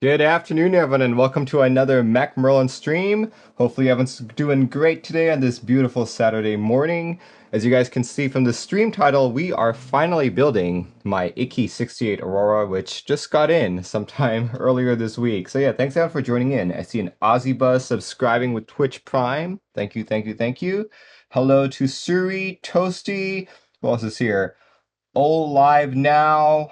Good afternoon, everyone, and welcome to another Mac Merlin stream. Hopefully, everyone's doing great today on this beautiful Saturday morning. As you guys can see from the stream title, we are finally building my ikki68 Aurora, which just got in sometime earlier this week. So yeah, thanks everyone for joining in. I see an Aussie Buzz subscribing with Twitch Prime. Thank you, thank you, thank you. Hello to Suri, Toasty. Who else is here? Oh, Live Now.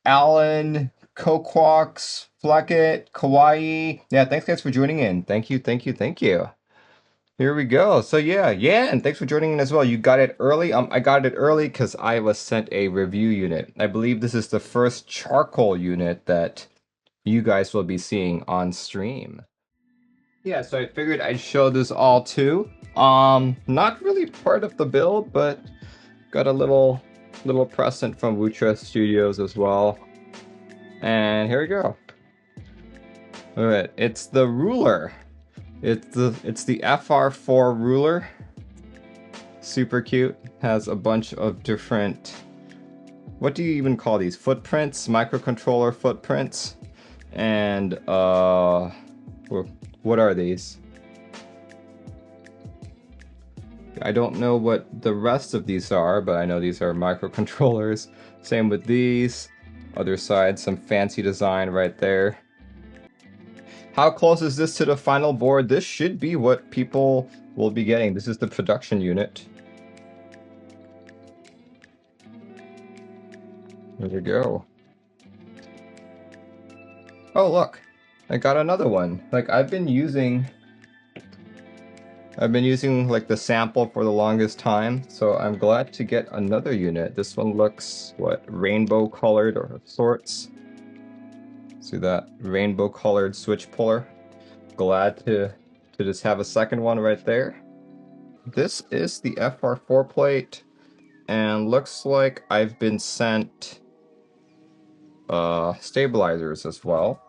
Alan, Coquox, Fleckett, Kawaii. Yeah, thanks guys for joining in. Thank you, thank you, thank you. Here we go. So yeah, and thanks for joining in as well. You got it early. I got it early because I was sent a review unit. I believe this is the first charcoal unit that you guys will be seeing on stream. Yeah, so I figured I'd show this all too. Not really part of the build, but got a little present from Wuque Studios as well. And here we go. Alright, it's the ruler. It's the FR4 ruler. Super cute. Has a bunch of different, what do you even call these? Footprints? Microcontroller footprints. And what are these? I don't know what the rest of these are, but I know these are microcontrollers. Same with these. Other side, some fancy design right there. How close is this to the final board? This should be what people will be getting. This is the production unit. There we go. Oh look, I got another one. Like I've been using like the sample for the longest time, so I'm glad to get another unit. This one looks what, rainbow colored or of sorts. See that rainbow colored switch puller. Glad to just have a second one right there. This is the FR4 plate, and looks like I've been sent stabilizers as well.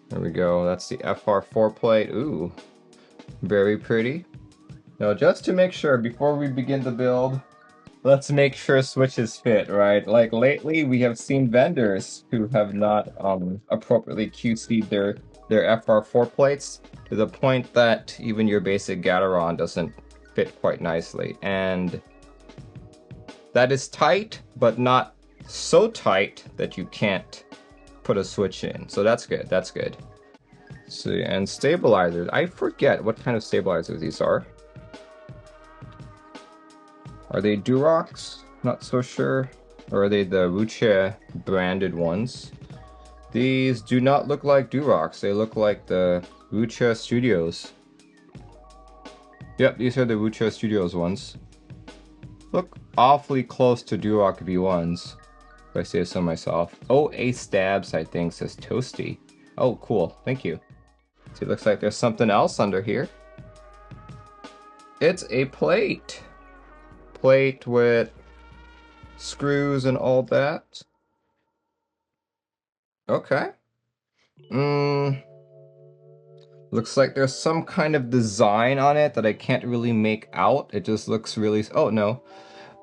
There we go, that's the FR4 plate. Ooh, very pretty. Now just to make sure, before we begin the build, let's make sure switches fit, right? Like lately we have seen vendors who have not appropriately QC'd their FR4 plates to the point that even your basic Gateron doesn't fit quite nicely. And that is tight, but not so tight that you can't put a switch in. So that's good, that's good. See, and stabilizers. I forget what kind of stabilizers these are. Are they Durox? Not so sure. Or are they the Wuque branded ones? These do not look like Durox. They look like the Wuque Studios. Yep, these are the Wuque Studios ones. Look awfully close to Durox V1s, if I say so myself. Oh, A Stabs, I think, says Toasty. Oh, cool. Thank you. See, it looks like there's something else under here. It's a plate. Plate with screws and all that. Okay. Looks like there's some kind of design on it that I can't really make out. It just looks really... Oh, no.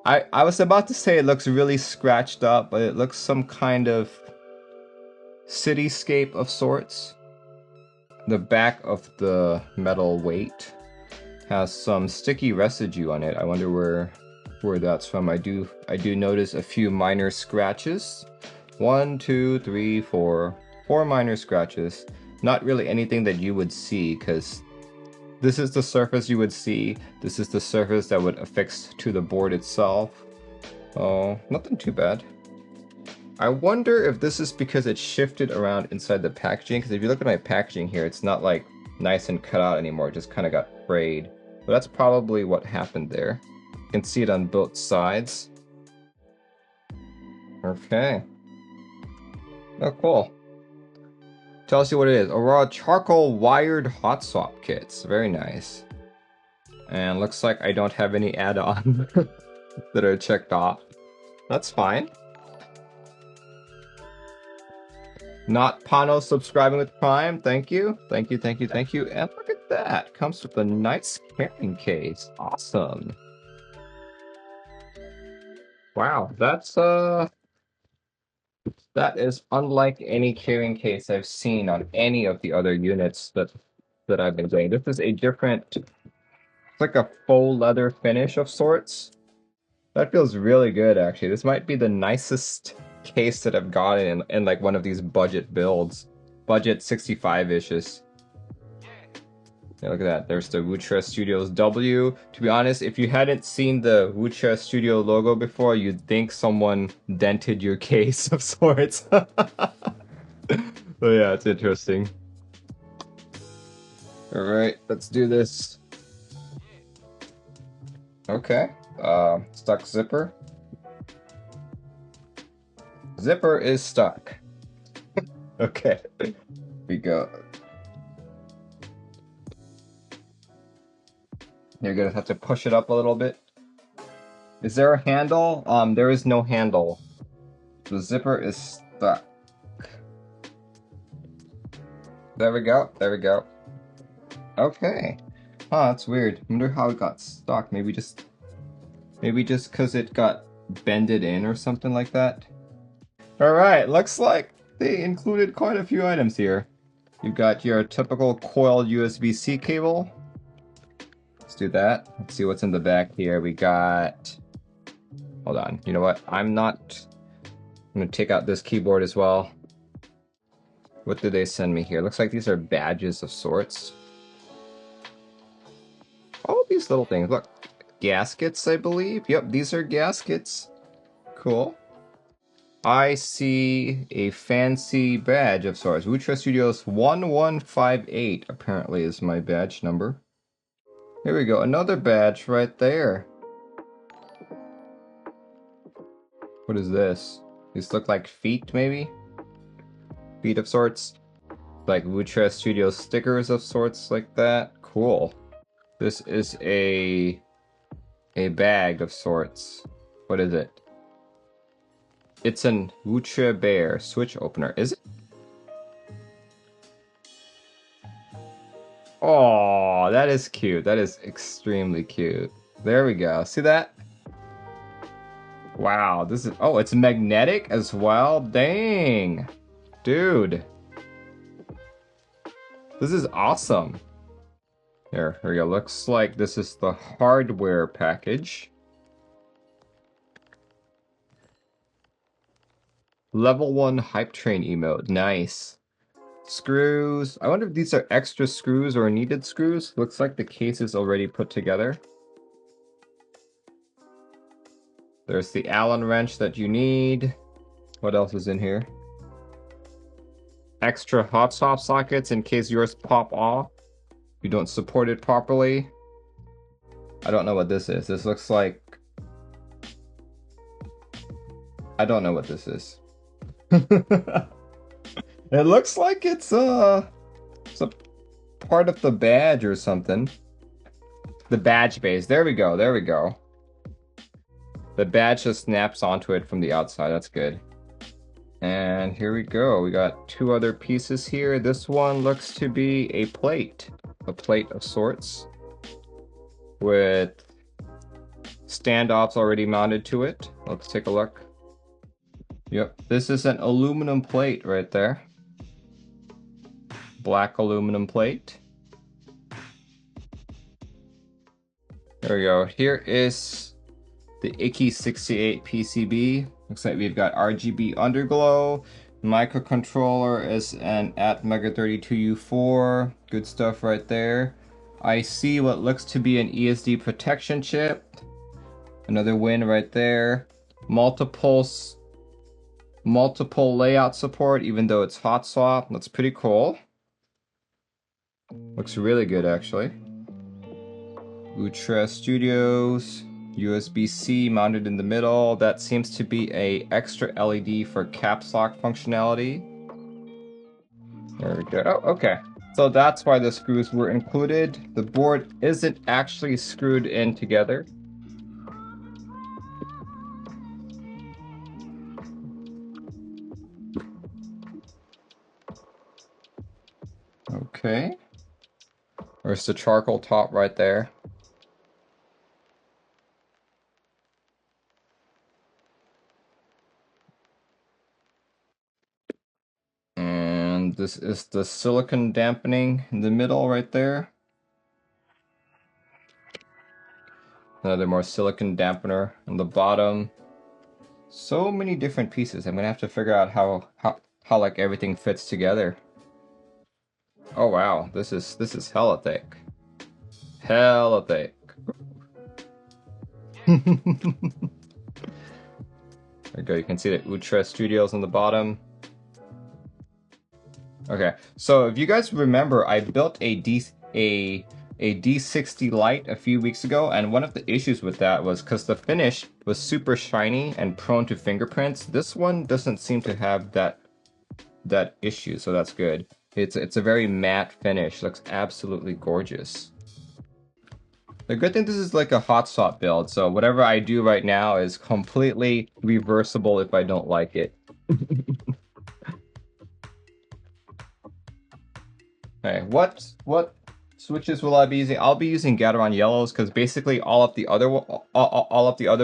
I was about to say it looks really scratched up, but it looks some kind of cityscape of sorts. The back of the metal weight has some sticky residue on it. I wonder where that's from. I do notice a few minor scratches. 1, 2, 3, 4. 4 minor scratches. Not really anything that you would see, because this is the surface you would see. This is the surface that would affix to the board itself. Oh, nothing too bad. I wonder if this is because it shifted around inside the packaging, because if you look at my packaging here, it's not like nice and cut out anymore. It just kind of got frayed. But that's probably what happened there. You can see it on both sides. Okay. Oh, cool. Tells you what it is. Aurora Charcoal wired hot swap kits. Very nice. And looks like I don't have any add-on that are checked off. That's fine. Not Pano subscribing with Prime. Thank you. Thank you, thank you, thank you. And look at that. Comes with a nice carrying case. Awesome. Wow, that is unlike any carrying case I've seen on any of the other units that I've been doing. This is a different, it's like a faux leather finish of sorts. That feels really good, actually. This might be the nicest case that I've gotten in like one of these budget builds. Budget 65-ishes. Yeah, look at that. There's the Wuque Studios W. To be honest, if you hadn't seen the Wuque Studio logo before, you'd think someone dented your case of sorts. So yeah, it's interesting. All right, let's do this. Okay. Stuck zipper. Zipper is stuck. Okay. We go. You're gonna have to push it up a little bit. Is there a handle? There is no handle. The zipper is stuck. There we go. There we go. Okay. Huh, that's weird. I wonder how it got stuck. Maybe just because it got bended in or something like that. Alright, looks like they included quite a few items here. You've got your typical coiled USB-C cable. Let's do that. Let's see what's in the back here. We got... Hold on. You know what? I'm going to take out this keyboard as well. What did they send me here? Looks like these are badges of sorts. All these little things. Look. Gaskets, I believe. Yep, these are gaskets. Cool. I see a fancy badge of sorts. Wuque Studios 1158 apparently is my badge number. Here we go, another badge right there. What is this? These look like feet, maybe? Feet of sorts? Like Wuque Studios stickers of sorts like that? Cool. This is a bag of sorts. What is it? It's an Wuque Bear switch opener. Is it? Oh, that is cute. That is extremely cute. There we go. See that? Wow, this is... Oh, it's magnetic as well? Dang. Dude. This is awesome. Here we go. Looks like this is the hardware package. Level 1 hype train emote. Nice. Screws. I wonder if these are extra screws or needed screws. Looks like the case is already put together. There's the Allen wrench that you need. What else is in here? Extra hot swap sockets in case yours pop off. You don't support it properly. I don't know what this is. This looks like... I don't know what this is. It looks like it's a part of the badge or something. The badge base. There we go. There we go. The badge just snaps onto it from the outside. That's good. And here we go. We got two other pieces here. This one looks to be a plate of sorts with standoffs already mounted to it. Let's take a look. Yep, this is an aluminum plate right there. Black aluminum plate. There we go. Here is the ikki68 PCB. Looks like we've got RGB underglow. Microcontroller is an Atmega32U4. Good stuff right there. I see what looks to be an ESD protection chip. Another win right there. Multiple layout support, even though it's hot swap. That's pretty cool. Looks really good, actually. Wuque Studios. USB-C mounted in the middle. That seems to be a extra LED for caps lock functionality. There we go. Oh, okay. So that's why the screws were included. The board isn't actually screwed in together. Okay. There's the charcoal top right there. this is the silicon dampening in the middle right there. Another more silicon dampener on the bottom. So many different pieces. I'm gonna have to figure out how like everything fits together. Oh wow, this is hella thick. Hella thick. There we go, you can see the Ultra Studios on the bottom. Okay, so if you guys remember, I built a D60 Lite a few weeks ago, and one of the issues with that was because the finish was super shiny and prone to fingerprints. This one doesn't seem to have that issue, so that's good. It's a very matte finish, looks absolutely gorgeous. The good thing, this is like a hot swap build, so whatever I do right now is completely reversible if I don't like it. Okay, what switches will I be using? I'll be using Gateron yellows because basically all of the other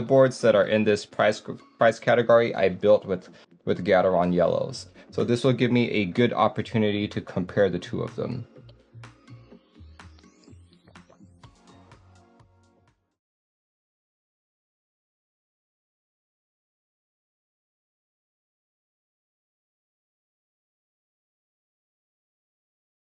boards that are in this price category I built with Gateron yellows. So this will give me a good opportunity to compare the two of them.